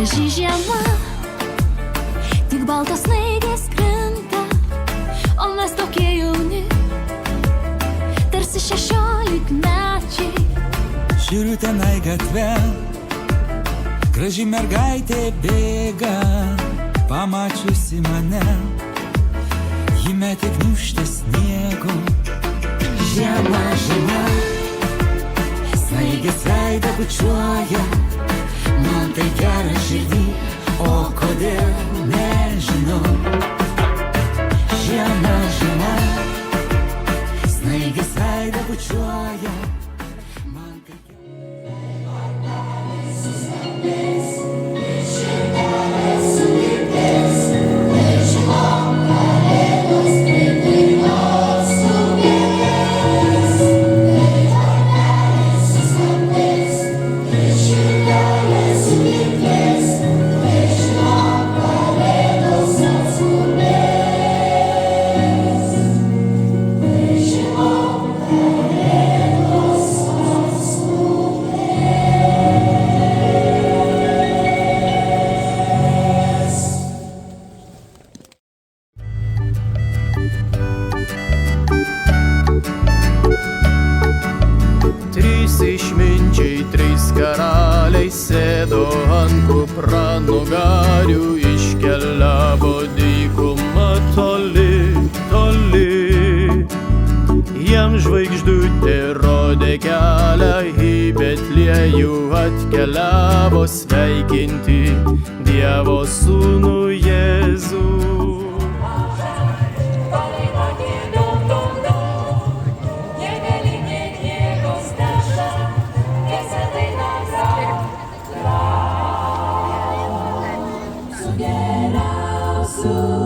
graži žiema, tik baltos snaigės krinta, o mes tokie jauni, tarsi 16-mečiai. Žiūriu tenai gatve, graži mergaitė bėga, pamačiusi mane, ji metė gniūžtę sniego. Žiema, žiema, snaigės veidą bučiuoja, man tai gera širdį, o kodėl nežinau. Žiema, žiema, snaigės veidą bučiuoja, man tai Išminčiai, 3 karaliai sėdo ant kupranugarių, iškeliavo dykumą toli, toli. Jam žvaigždutė rodė kelią, į Betliejų atkeliavo sveikinti Dievo sūnų Jėzų. Geriausių